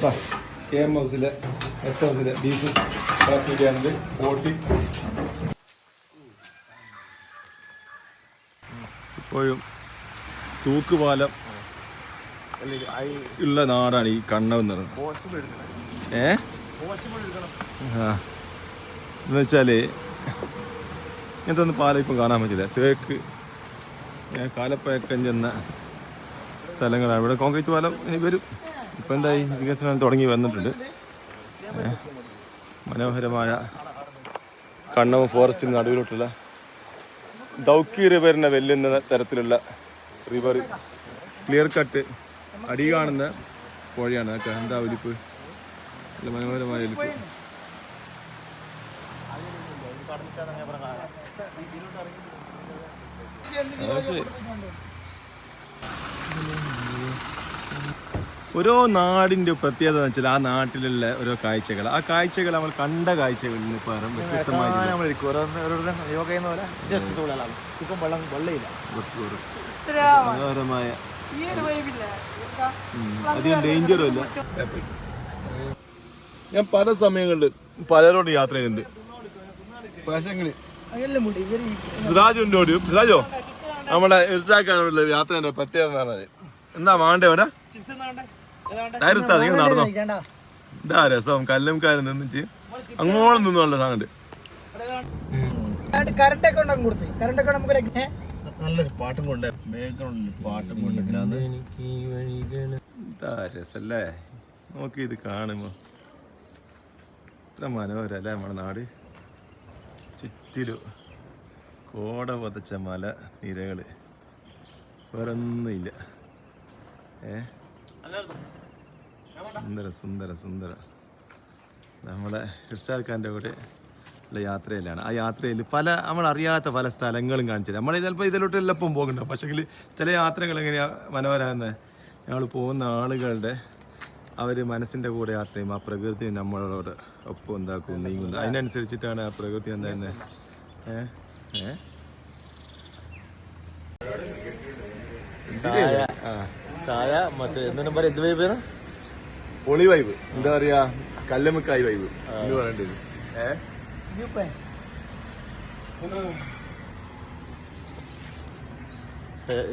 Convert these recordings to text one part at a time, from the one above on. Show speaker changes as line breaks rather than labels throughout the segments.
KM ഹൗസിലെ beef biryani ബോട്ടി ഇപ്പോഴും തൂക്കുപാലം ഉള്ള നാടാണ് ഈ കണ്ണവ് എന്ന് പറയുന്നത്. എന്ന് വെച്ചാൽ ഇങ്ങനത്തെ ഒന്നും പാലം ഇപ്പം കാണാൻ പറ്റില്ല. തേക്ക് കാലപ്പയക്കം ചെന്ന സ്ഥലങ്ങളാണ്. ഇവിടെ കോൺക്രീറ്റ് പാലം ഇനി വരും. ഇപ്പം എന്തായി വികസനം തുടങ്ങി വന്നിട്ടുണ്ട്. മനോഹരമായ കണ്ണവ് ഫോറസ്റ്റിന് നടുവിലോട്ടുള്ള ദൗക്കി റിവറിനെ വെല്ലുന്ന തരത്തിലുള്ള റിവർ, ക്ലിയർ കട്ട് അടി കാണുന്ന പുഴയാണ്. അതൊക്കെ എന്താ ഒലിപ്പ്, നല്ല മനോഹരമായ ഒലിപ്പ്. ഓരോ നാടിൻ്റെ പ്രത്യേകത എന്ന് വെച്ചാൽ ആ നാട്ടിലുള്ള ഓരോ കാഴ്ചകൾ, ആ കാഴ്ചകൾ നമ്മൾ കണ്ട കാഴ്ചകളിൽ നിന്ന് പകരം വ്യത്യസ്തമായി മനോഹരമായ അധികം ഡേഞ്ചറും ഇല്ല. ഞാൻ പല സമയങ്ങളിൽ പലരോട് യാത്ര ചെയ്തിട്ടുണ്ട്. പക്ഷേ സിറാജുണ്ടോട് സിറാജോ നമ്മളെ ഇർഷാക്കാനുള്ള യാത്രേൻ്റെ പ്രത്യേകത എന്ന് പറഞ്ഞാൽ എന്താ വേണ്ടേ ഇവിടെ നടന്നോ? എന്താ രസം, കല്ലുംകാരൻ നിന്നിട്ട് അങ്ങോളം നിന്നുള്ള സാധനം.
നല്ലൊരു പാട്ടും കൊണ്ട് പാട്ടും കൊണ്ട്
എന്താ രസല്ലേ, നോക്കി ഇത് കാണുമ്പോ ഇത്ര മനോഹരം അല്ലേ നമ്മുടെ നാട്. ചുറ്റിലും കോട പതച്ച മല നിരകള്, വേറൊന്നുമില്ല. സുന്ദര സുന്ദര സുന്ദര. നമ്മളെ ഇർഷാദ് കൂടെ ഉള്ള യാത്രയിലാണ്. ആ യാത്രയിൽ പല നമ്മളറിയാത്ത പല സ്ഥലങ്ങളും കാണിച്ചില്ല. നമ്മൾ ചിലപ്പോൾ ഇതിലോട്ടെല്ലാം ഇപ്പം പോകുന്നുണ്ടാവും. പക്ഷേങ്കിൽ ചില യാത്രകൾ എങ്ങനെയാണ് മനോഹരമാകുന്നത്, ഞങ്ങൾ പോകുന്ന ആളുകളുടെ അവർ മനസ്സിൻ്റെ കൂടെ യാത്ര ചെയ്യും. ആ പ്രകൃതി നമ്മളോട് ഒപ്പം എന്താക്കും, നീങ്ങുന്നത്. അതിനനുസരിച്ചിട്ടാണ് ആ പ്രകൃതി എന്താ തന്നെ
ചായ മറ്റേ എന്തെങ്കിലും പറയാം. എന്ത് വൈബ്?
പൊളി വൈബ്. എന്താ പറയാ, കല്ലുമുക്കായി വൈബ് എന്ന് പറയേണ്ടത്.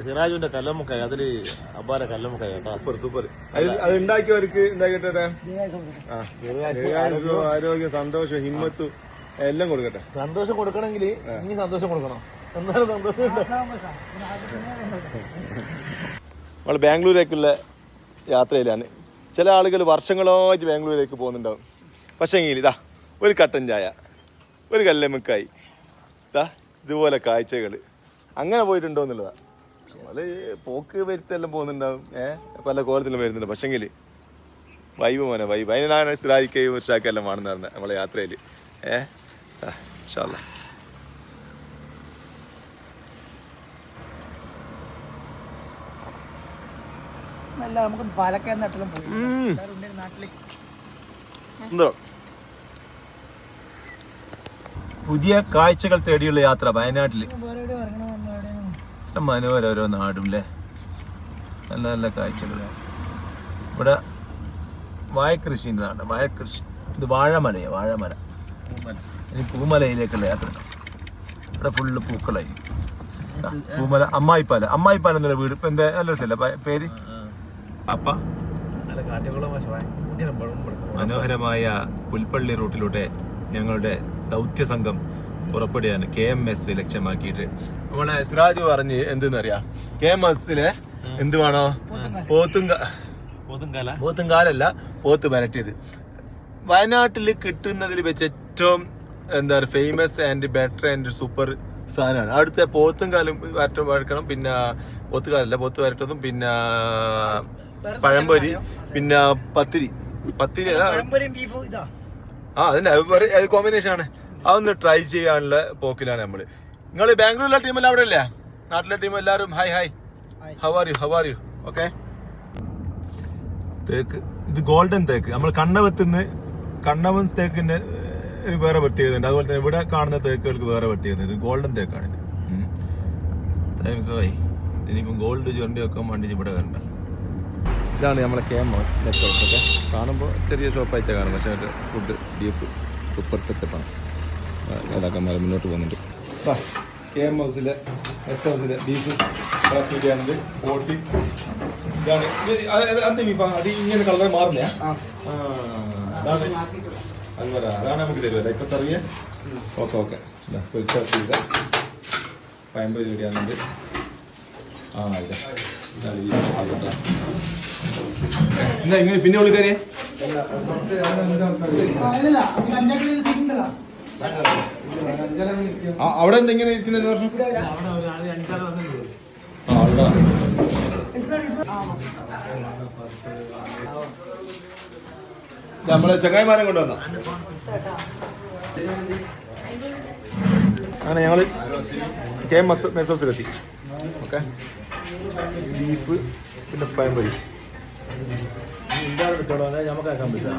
സിറാജുവിന്റെ കല്ലുമുക്കായി, അതില് അബ്ബാരെ കല്ലുമുക്കായി കേട്ടോ.
Super super. അത് ഉണ്ടാക്കിയവർക്ക് എന്താ കേട്ടെ, ആരോഗ്യം, സന്തോഷം, ഹിമ്മത്തും എല്ലാം കൊടുക്കട്ടെ.
സന്തോഷം കൊടുക്കണമെങ്കിൽ ഇനി സന്തോഷം കൊടുക്കണം, എന്നാലും സന്തോഷം.
നമ്മൾ ബാംഗ്ലൂരേക്കുള്ള യാത്രയിലാണ്. ചില ആളുകൾ വർഷങ്ങളായിട്ട് ബാംഗ്ലൂരേക്ക് പോകുന്നുണ്ടാവും. പക്ഷേ എങ്കിൽ ഇതാ ഒരു കട്ടൻ ചായ, ഒരു കല്ലുമുക്കായി, ഇതാ ഇതുപോലെ കാഴ്ചകൾ. അങ്ങനെ പോയിട്ടുണ്ടോ എന്നുള്ളതാണ്. നമ്മൾ പോക്ക് വരുത്തെല്ലാം പോകുന്നുണ്ടാവും, പല കോലത്തിലും വരുന്നുണ്ട്. പക്ഷെങ്കിൽ വൈബ് മോനെ വൈബ്. അതിനാണ് സിറാജിക്കയും ഇർഷാക്കെല്ലാം വേണമെന്ന് പറഞ്ഞത് നമ്മളെ യാത്രയിൽ. ഇൻഷാ അല്ലാ. പുതിയ കാഴ്ചകൾ തേടിയുള്ള യാത്ര വയനാട്ടില്. മനോഹരം ഓരോ നാടും അല്ലേ, നല്ല നല്ല കാഴ്ചകൾ. ഇവിടെ വാഴക്കൃഷിൻ്റെ നാട്, വാഴക്കൃഷി. ഇത് വാഴമലയാണ്, വാഴമല. ഇനി പൂമലയിലേക്കുള്ള യാത്ര. ഇവിടെ ഫുള്ള് പൂക്കളായി. പൂമല അമ്മായിപ്പാല, അമ്മായിപ്പാല എന്നുള്ള വീട്. ഇപ്പം എന്താ നല്ല രസമല്ല പേര്. അപ്പ മനോഹരമായ പുൽപ്പള്ളി റൂട്ടിലൂടെ ഞങ്ങളുടെ ദൗത്യ സംഘം പുറപ്പെടുകയാണ്. KMS ലക്ഷ്യമാക്കിയിട്ട്. നമ്മളെ സിറാജ് പറഞ്ഞ് എന്തെന്നറിയാം, KMS എന്ത് വേണോ, പോത്തുംകാലല്ല, പോത്ത് വരട്ടിയത്. വയനാട്ടിൽ കിട്ടുന്നതിൽ വെച്ച് ഏറ്റവും എന്താ പറയുക famous and better and super സാധനമാണ്. അവിടുത്തെ പോത്തുംകാലും വരക്കണം, പിന്നെ പോത്തുകാലല്ല, പോത്ത് വരട്ടതും, പിന്നെ പഴംപൊരി, പിന്നെ പത്തിരി അല്ല, അതന്നെ അത് കോമ്പിനേഷൻ ആണ്. അതൊന്ന് ട്രൈ ചെയ്യാനുള്ള പോക്കിലാണ് നമ്മള്. നിങ്ങൾ ബാംഗ്ലൂരിലെ ടീമെല്ലാം അവിടെ അല്ലേ, നാട്ടിലെ ടീം എല്ലാവരും hi hi, how are you okay. തേക്ക്, ഇത് ഗോൾഡൻ തേക്ക്. നമ്മൾ കണ്ണവൻ തേക്കിന്റെ ഒരു വേറെ പ്രത്യേകതയുണ്ട്. അതുപോലെ തന്നെ ഇവിടെ കാണുന്ന തേക്കുകൾക്ക് വേറെ പ്രത്യേകത. ഗോൾഡൻ തേക്കാണിത്. ഇനിയിപ്പം ഗോൾഡ് ചുരണ്ടി വെക്കാൻ വേണ്ടി ഇവിടെ കണ്ട ഇതാണ് നമ്മളെ KMOS നെറ്റ് ഹൗസ് ഒക്കെ. കാണുമ്പോൾ ചെറിയ ഷോപ്പായിട്ടാണ് കാണും, പക്ഷേ അതിൻ്റെ ഫുഡ് ബീഫ് സൂപ്പർ സെറ്റപ്പാണ്. നേതാക്കന്മാർ മുന്നോട്ട് പോകുന്നുണ്ട്. KMOSലെ നെറ്റ് ഹൗസിലെ ബീഫ് ബിരിയാണിൻ്റെ ബോട്ടി ഇതാണ്. അത് ഇങ്ങനെ കളർ മാറുന്നയാ? അതാണ് അതാണ് നമുക്ക് തരുമല്ലേ ഇപ്പം സെർവ് ചെയ്യാൻ? ഓക്കെ ചെയ്ത പയമ്പ് ബിരിയാണിണ്ട്. എന്താ ഇങ്ങനെ പിന്നെ വിളിക്കാരേ? അവിടെ എന്താ ഇങ്ങനെ ഇരിക്കുന്നത് പറഞ്ഞു? നമ്മളെ ചങ്ങായിമാരെ കൊണ്ടുവന്ന അങ്ങനെ ഞങ്ങള് KMOS നെറ്റ് ഹൗസിലെത്തി. ഓക്കെ, ബീഫ് പിന്നെ പഴംപൊരി
നമുക്കാക്കാൻ പറ്റില്ല.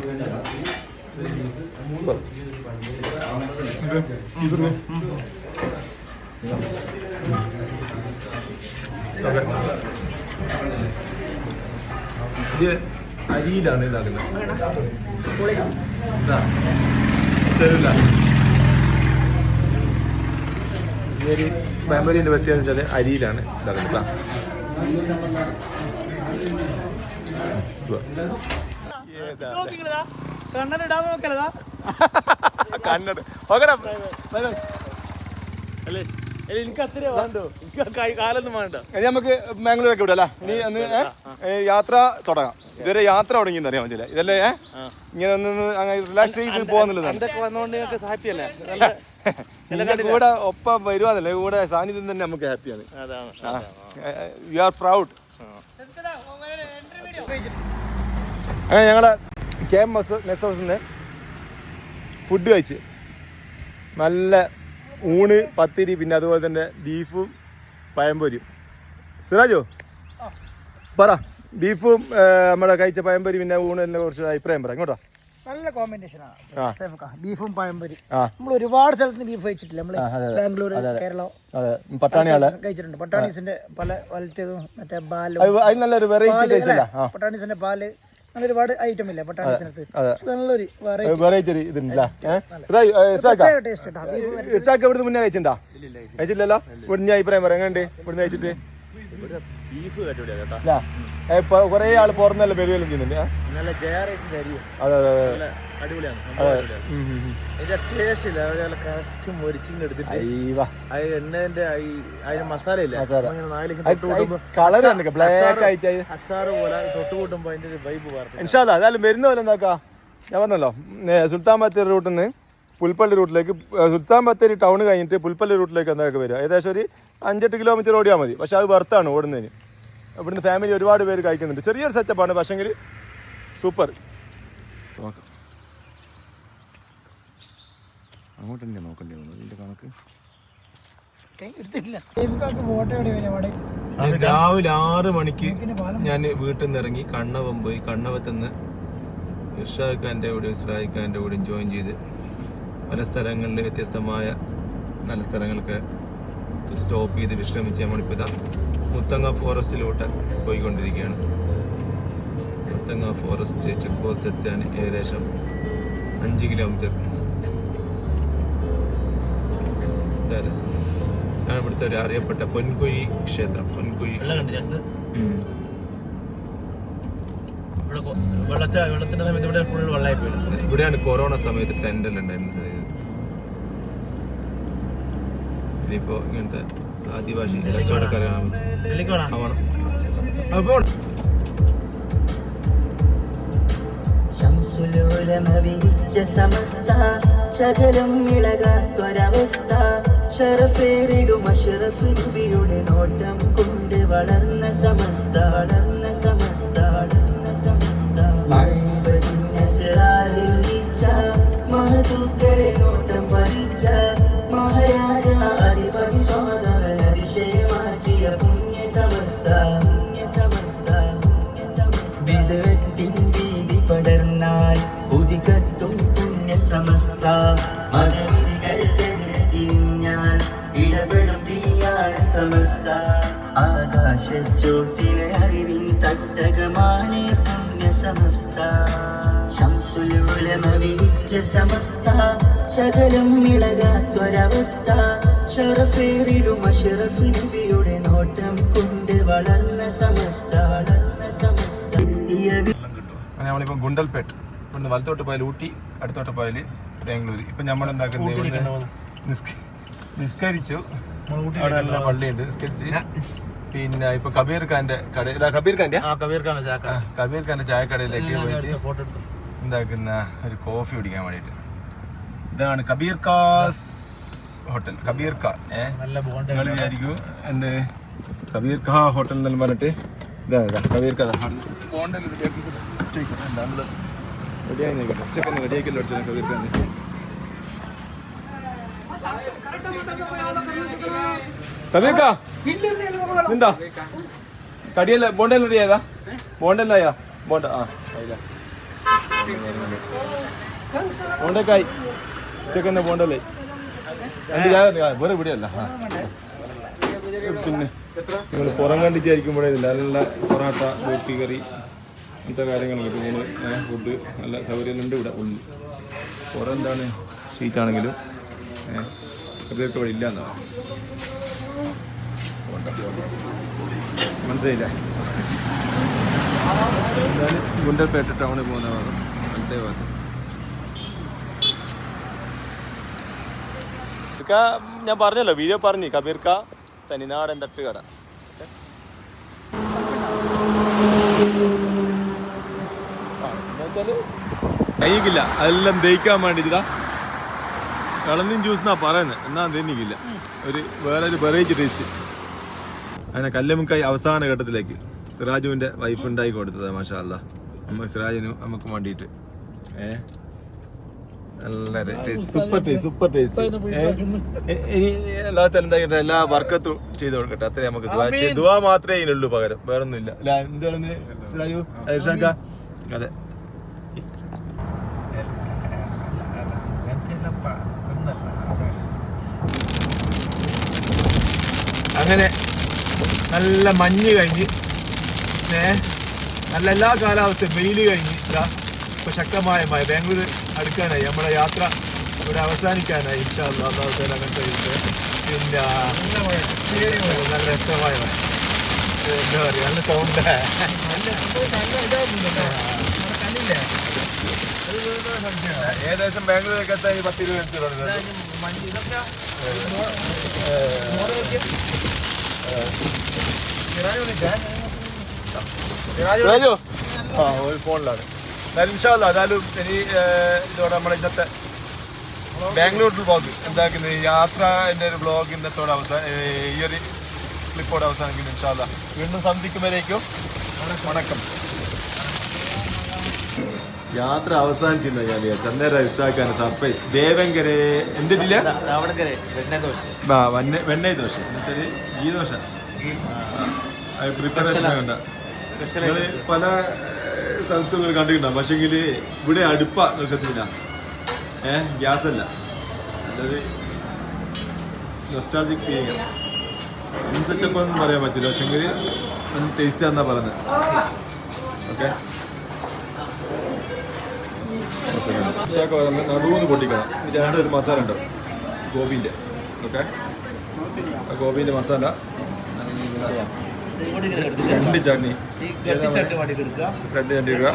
ഇത് അരിയിലാണ് ഇതാക്കുന്നത്. ഈ ഒരു പഴംപൊരിൻ്റെ വ്യത്യാസം വെച്ചാൽ അരിയിലാണ് ഇതാക്കുന്നത്. കണ്ണട
എനിക്ക് അത്രേ വേണ്ടോ, എനിക്ക് കാലൊന്നും വേണ്ട.
ഇനി നമുക്ക് ബാംഗ്ലൂരൊക്കെ വിടല്ലേ? ഇനി ഒന്ന് യാത്ര തുടങ്ങാം. ഇതുവരെ യാത്ര തുടങ്ങിയെന്ന് അറിയാൻ പറ്റില്ല. ഇതല്ലേ ഇങ്ങനെ ഒന്ന് റിലാക്സ് ചെയ്ത് പോകാന്നുള്ളതാണ്. കൂടെ ഒപ്പം വരുവാന്നല്ലേ, കൂടെ സാന്നിധ്യം തന്നെ നമുക്ക് ഹാപ്പിയാണ്. We are proud. അങ്ങനെ ഞങ്ങളെ KMOS നെറ്റ് ഹൗസിൻ്റെ ഫുഡ് കഴിച്ച് നല്ല ഊണ്, പത്തിരി, പിന്നെ അതുപോലെ തന്നെ ബീഫും പഴംപൊരിയും. സിറാജോ പറ, ബീഫും നമ്മുടെ കഴിച്ച പഴംപൊരി പിന്നെ ഊണിനെ കുറിച്ച് അഭിപ്രായം പറ. ഇങ്ങോട്ടോ.
നല്ല കോമ്പിനേഷനാണ് ബീഫും പഴംപൊരി. നമ്മൾ ഒരുപാട് സ്ഥലത്ത് ബീഫ് കഴിച്ചിട്ടില്ല. നമ്മള് ബാംഗ്ലൂർ, കേരളം,
പട്ടാണിയാളെ
കഴിച്ചിട്ടുണ്ട്. പട്ടാണീസിന്റെ പല വലറ്റതും മറ്റേ പാലും,
നല്ലൊരു വെറൈറ്റി
പട്ടാണീസിന്റെ പാല്, അങ്ങനെ ഒരുപാട് ഐറ്റം ഇല്ല പട്ടാണീസിനകത്ത്. നല്ലൊരു
വെറൈറ്റി ഇതുണ്ടല്ല. ഇവിടുന്ന് മുന്നേ കഴിച്ചിട്ടുണ്ടോ? കഴിച്ചില്ലല്ലോ. ഇവിടുന്ന് അഭിപ്രായം പറയാം. എങ്ങനെയുണ്ട് ഇവിടുന്ന് കഴിച്ചിട്ട്? കൊറേ ആള് പുറന്നല്ല പെരുവെല്ലാം ചെയ്യുന്നുണ്ട്. അതെ അതെ
മസാല ഇല്ല,
കളർ ബ്ലാക്ക് ആയിട്ട്
അച്ചാറ് പോലെ തൊട്ടുകൂട്ടുമ്പോ അതിന്റെ ഒരു വൈബ്.
ഇൻഷാ അല്ലാഹ് അതായാലും വരുന്ന പോലെ എന്താക്കാ, ഞാൻ പറഞ്ഞല്ലോ സുൽത്താൻ ബത്തേരി റൂട്ടിൽ നിന്ന് പുൽപ്പള്ളി റൂട്ടിലേക്ക്, സുൽത്താൻ ബത്തേരി ടൗൺ കഴിഞ്ഞിട്ട് പുൽപ്പള്ളി റൂട്ടിലേക്ക് എന്തൊക്കെ വരിക. ഏകദേശം ഒരു 5-8 കിലോമീറ്റർ ഓടിയാൽ മതി. പക്ഷെ അത് വർത്താണ് ഓടുന്നതിന്. ഇവിടുന്ന് ഫാമിലി ഒരുപാട് പേര് കഴിക്കുന്നുണ്ട്. ചെറിയൊരു സെറ്റപ്പാണ്, പക്ഷെങ്കിൽ സൂപ്പർ. അങ്ങോട്ട് തന്നെ നോക്കണ്ടേ ഇതിന്റെ കണക്ക്. രാവിലെ 6 മണിക്ക് ഞാൻ വീട്ടിൽ നിന്ന് ഇറങ്ങി കണ്ണവം പോയി. കണ്ണവത്തുനിന്ന് ഇർഷാദ് ഖാൻ്റെ കൂടെയും ഇസ്രായേൽ ഖാൻ്റെ കൂടെയും ജോയിൻ ചെയ്ത് പല സ്ഥലങ്ങളിൽ വ്യത്യസ്തമായ നല്ല സ്ഥലങ്ങൾക്ക് സ്റ്റോപ്പ് ചെയ്ത് വിശ്രമിച്ച് നമ്മളിപ്പോൾ ഇതാ മുത്തങ്ങ ഫോറസ്റ്റിലോട്ട് പോയിക്കൊണ്ടിരിക്കുകയാണ്. മുത്തങ്ങ ഫോറസ്റ്റ് ചെക്ക് പോസ്റ്റ് എത്താൻ ഏകദേശം 5 കിലോമീറ്റർ. ഞാൻ ഇവിടുത്തെ ഒരു അറിയപ്പെട്ട പൊൻകുഴി ക്ഷേത്രം. പൊൻകുഴി
വെള്ളത്തിന്റെ സമയത്ത് ഇവിടെ ഫുൾ വെള്ളമായി പോയി.
ഇവിടെയാണ് കൊറോണ സമയത്ത് ടെൻ്റെല്ലാം ഉണ്ടായിരുന്നത്. ഇനിയിപ്പോ ഇങ്ങനത്തെ ആദിവാസി കച്ചവടക്കാരാണ്.
ശംസുലോലമവിരിച്ച സമസ്ത ശകലം ഇളകാത്തൊരവസ്ഥ ശരഫേറിടും അഷ്റഫ് നബിയുടെ നോട്ടം കൊണ്ട് വളർന്ന സമസ്ത മഹദൂക്കളെ നോട്ടം പറിച്ച മഹാരാജ അധിപതി സ്വമതവൻ അതിശയമാക്കിയ പുണ്യ സമസ്ത വിദഗ്ധിൻ വീതി പടർന്നാൽ ഉദികത്തും പുണ്യ സമസ്ത മതവിധികൾക്കെതിരെ തിരിഞ്ഞാൽ ഇടപെടും തീയാണ് സമസ്ത ആകാശച്ചോട്ടിലെ അറിവിൻ തട്ട തട്ടകമാണ് പുണ്യ സമസ്ത ശംസുൽ ഉലമ വിരിച്ച സമസ്ത ശകലം ഇളകാത്തൊരവസ്ഥ ഷറഫേറിടും അഷ്റഫ് നബിയുടെ നോട്ടം കൊണ്ട് വളർന്ന സമസ്ത
അങ്ങനെ നമ്മളിപ്പോൾ ഗുണ്ടൽപേട്ട് ഇവിടുന്ന് വലത്തോട്ട് പോയാൽ ഊട്ടി അടുത്തോട്ട് പോയാൽ ബാംഗ്ലൂർ. ഇപ്പം നമ്മൾ എന്താക്കുന്നത് നിസ്കരിച്ചു, അവിടെ നല്ല പള്ളിയുണ്ട്, നിസ്കരിച്ച് പിന്നെ ഇപ്പൊ കബീർ ഖാന്റെ കബീർ ഖാന്റെ ചായക്കടയിലേക്ക് പോയിട്ട് എന്താക്കുന്ന ഒരു കോഫി കുടിക്കാൻ വേണ്ടിട്ട്. ഇതാണ് കബീർ കാസ് ഹോട്ടൽ. കബീർ കാ നിങ്ങൾ വിചാരിക്കൂ എന്ത് കബീർ ഖാ ഹോട്ടൽ എന്നെല്ലാം പറഞ്ഞിട്ട് ഇതാ കബീർ ഖാ റെഡിയായി നോക്കട്ടെ. ഉച്ചക്കൊന്ന് റെഡിയാക്കിയല്ലോ അടിച്ചത് കബീർ ഖാന്റെ. കബീർ ഖാ നിണ്ടാ കടിയല്ല ബോണ്ടെല്ലാം റെഡി ആയതാ? ബോണ്ടെല്ലായാ? ബോണ്ട ബോണ്ടക്കായി ഉച്ചക്കന്നെ ബോണ്ടല്ലേ വേറെ ഇവിടെയല്ല. പിന്നെ നിങ്ങൾ പുറം കണ്ടിട്ടായിരിക്കുമ്പോഴേ ഇല്ല, നല്ല പൊറാട്ട, ബോട്ടി കറി, ഇങ്ങനത്തെ കാര്യങ്ങൾ കിട്ടും. ഫുഡ് നല്ല സൗകര്യമുണ്ട് ഇവിടെ ഉള്ളു. പുറം എന്താണ് ഷീറ്റാണെങ്കിലും ഇതൊക്കെ ഇവിടെ ഇല്ല എന്നാണ് മനസ്സിലായില്ല. എന്തായാലും ഗുണ്ടൽപേട്ട ടൗണിൽ പോകുന്ന ഭാഗം അടുത്തേ ഭാഗത്ത് ഞാൻ പറഞ്ഞല്ലോ, വീഡിയോ പറഞ്ഞു കബീർ ഖാ തനിനാടൻ തട്ടുകട. കഴിക്കില്ല, അതെല്ലാം ദഹിക്കാൻ വേണ്ടിട്ടാ കളന്നിൻ ജ്യൂസ് എന്നാ പറയുന്നത്, എന്നാ ദഹിക്കില്ല. വേറൊരു വെറൈറ്റി ടേസ്റ്റ്. അങ്ങനെ കല്ലുമുക്കായി അവസാന ഘട്ടത്തിലേക്ക് സിറാജുവിൻ്റെ വൈഫ് ഉണ്ടാക്കി കൊടുത്തത്. മാഷാ അല്ലാ, സിറാജിനും നമുക്ക് വേണ്ടിയിട്ട് നല്ല ടേസ്റ്റ്, സൂപ്പർ ടേസ്റ്റ്. ഇനി അല്ലാത്ത എന്താ എല്ലാ വർക്കത്തും ചെയ്ത് കൊടുക്കട്ടെ. അത്രേ നമുക്ക് ദുആ മാത്രമേ ഇതിനുള്ളൂ, പകരം വേറൊന്നുമില്ല. അല്ല എന്താണ് സിറാജു ഇർഷാക്ക? അതെ, അങ്ങനെ നല്ല മഞ്ഞ് കഴിഞ്ഞ് നല്ല എല്ലാ കാലാവസ്ഥയും വെയിൽ കഴിഞ്ഞ് ഇപ്പൊ ശക്തമായ മഴ. ബാംഗ്ലൂർ അടുക്കാനായി, നമ്മുടെ യാത്ര ഇവിടെ അവസാനിക്കാനായി. ഇൻഷാ അല്ലാഹ് അങ്ങനത്തെ പിന്നെ നല്ല വ്യക്തമായ മഴ. എന്താ പറയുക, നല്ല സൗണ്ട്. ഏകദേശം ബാംഗ്ലൂരൊക്കെ എത്താൻ 10-20 മിനിറ്റ്. ഒരു ഫോണിലാണ്. എന്നാലും ഇനി ഇതോടെ നമ്മുടെ ഇന്നത്തെ ബാംഗ്ലൂർ ബ്ലോഗ് എന്താക്കുന്നത് യാത്രൻ്റെ ഒരു ബ്ലോഗ് ഇന്നത്തോടെ ഈ ഒരു ക്ലിപ്പോടെ അവസാനിക്കുന്നു. ഇൻഷാ അല്ലാഹ് വീണ്ടും സന്ധിക്കുമ്പോഴേക്കും വണക്കം. യാത്ര അവസാനിച്ചില്ല. ഞാൻ ചന്നേര വിശാഖാന് സർപ്രൈസ് ദേവങ്കര എന്തിട്ടില്ല വെണ്ണ ദോശ, എന്നുവെച്ചാൽ ഈ ദോശ പ്രിപ്പറേഷൻ വേണ്ട. നിങ്ങൾ പല സ്ഥലത്തും നിങ്ങൾ കണ്ടിട്ടുണ്ടാവും, പക്ഷെങ്കിൽ ഇവിടെ അടുപ്പ ദോശത്തില്ല, ഗ്യാസ് അല്ല. നല്ലൊരു നൊസ്റ്റാൾജിക് ഫീലിംഗ്. സെറ്റപ്പ് ഒന്നും പറയാൻ പറ്റില്ല, പക്ഷെങ്കിൽ ഒന്ന് ടേസ്റ്റ് ആണെന്നാ പറഞ്ഞത്. ഓക്കെ, മസാല നടുവെന്ന് പൊട്ടിക്കണം. ഇതിൻ്റെ ഒരു മസാല ഉണ്ടാവും ഗോബീൻ്റെ. ഓക്കെ, ഗോബീൻ്റെ മസാല, 2 ചട്നി, 2 ചട്നി ഇടുക.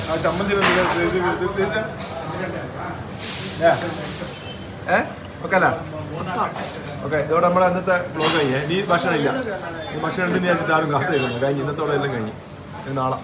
ആ ചമ്മന്തി ഓക്കെ അല്ല? ഓക്കെ, ഇതോടെ നമ്മളെ അന്നത്തെ ബ്ലോഗ് കഴിഞ്ഞേ. ഇനി ഭക്ഷണം ഇല്ല. ഈ ഭക്ഷണം ഉണ്ടെന്ന് വിചാരിച്ചിട്ട് ആരും കാത്തിരിക്കുന്നു. കഴിഞ്ഞ് ഇന്നത്തോടെ എല്ലാം കഴിഞ്ഞ്. നാളെ